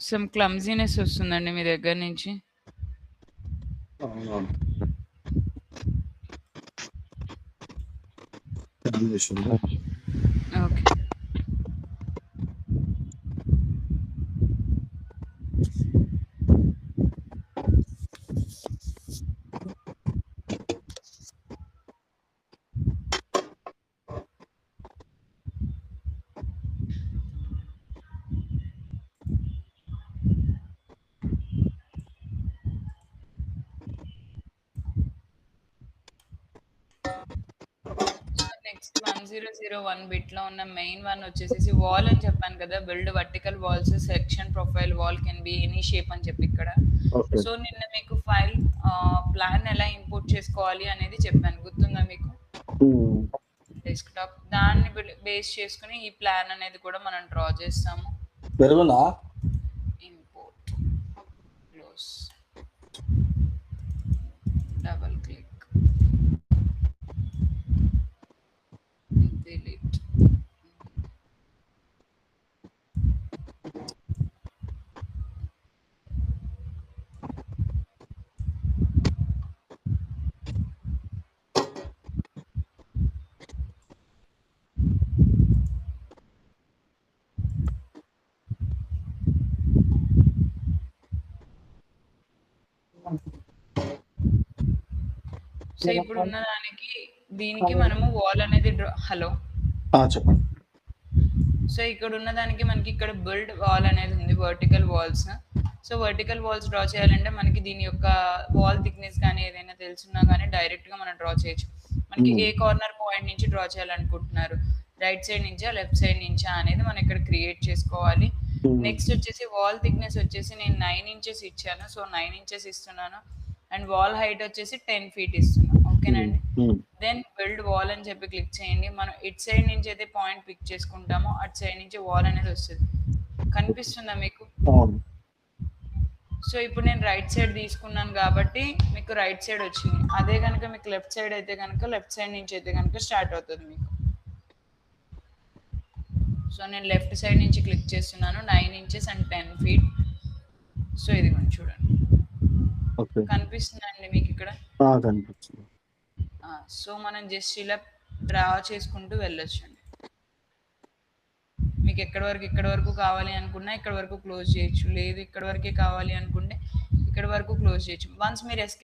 Some clumsiness వస్తుందండి మీ దగ్గర నుంచి. అవునవును. ఫ్యాన్ చేస్తుందా? ఓకే. నెక్స్ట్ 1001 బిట్లో ఉన్న మెయిన్ వన్ వచ్చేసేసి వాల్ అని చెప్పాను కదా, build vertical walls section profile wall can be any shape అని చెప్పి ఇక్కడ. ఓకే. సో నిన్న మీకు ఫైల్ ప్లాన్ ఎలా ఇంపోర్ట్ చేసుకోవాలి అనేది చెప్పాను, గుర్తుందా మీకు? హ్మ్. డెస్క్టాప్ దాన్ని బేస్ చేసుకుని ఈ ప్లాన్ అనేది కూడా మనం డ్రా చేస్తాము. పెరుగునా? Import close double click delete. So ఇప్పుడు ఉన్న దానికి దీనికి మనము వాల్ అనేది హలో. చెప్పండి. సో ఇక్కడ ఉన్న దానికి మనకి ఇక్కడ బిల్డ్ వాల్ అనేది ఉంది, vertical walls. So vertical walls draw చేయాలంటే మనకి దీని యొక్క వాల్ థిక్నెస్ కానీ ఏదైనా తెలుసున్నా కానీ డైరెక్ట్ గా మనం డ్రా చేయొచ్చు. మనకి ఏ కార్నర్ పాయింట్ నుంచి డ్రా చేయాలనుకుంటున్నారు, రైట్ సైడ్ నుంచా లెఫ్ట్ సైడ్ నుంచా అనేది మనం ఇక్కడ క్రియేట్ చేసుకోవాలి. నెక్స్ట్ వచ్చేసి వాల్ థిక్నెస్ వచ్చేసి నేను 9 ఇంచెస్ ఇచ్చాను, సో 9 ఇంచెస్ ఇస్తున్నాను. అండ్ వాల్ హైట్ వచ్చేసి 10 feet ఇస్తున్నాను. ఓకేనండి. దెన్ బిల్డ్ వాల్ అని చెప్పి క్లిక్ చేయండి. మనం ఇట్ సైడ్ నుంచి అయితే పాయింట్ పిక్ చేసుకుంటామో అటు సైడ్ నుంచి వాల్ అనేది వస్తుంది. కనిపిస్తుందా మీకు? అవును. సో ఇప్పుడు నేను రైట్ సైడ్ తీసుకున్నాను కాబట్టి మీకు రైట్ సైడ్ వచ్చింది. అదే కనుక మీకు లెఫ్ట్ సైడ్ అయితే కనుక లెఫ్ట్ సైడ్ నుంచి అయితే కనుక స్టార్ట్ అవుతుంది మీకు. సో నేను లెఫ్ట్ సైడ్ నుంచి క్లిక్ చేస్తున్నాను, 9 ఇంచెస్ అండ్ 10 feet. సో ఇది మనం చూడండి, ఓకే. కనిపిస్తుందండి మీకు ఇక్కడ? కనిపిస్తుంది. సో మనం జస్ట్ ఇలా డ్రా చేసుకుంటూ వెళ్ళొచ్చండి. మీకు ఎక్కడి వరకు కావాలి అనుకున్నా ఇక్కడ వరకు క్లోజ్ చేయొచ్చు, లేదు ఇక్కడ వరకే కావాలి అనుకుంటే ఇక్కడ వరకు క్లోజ్ చేయొచ్చు. వన్స్ మీరు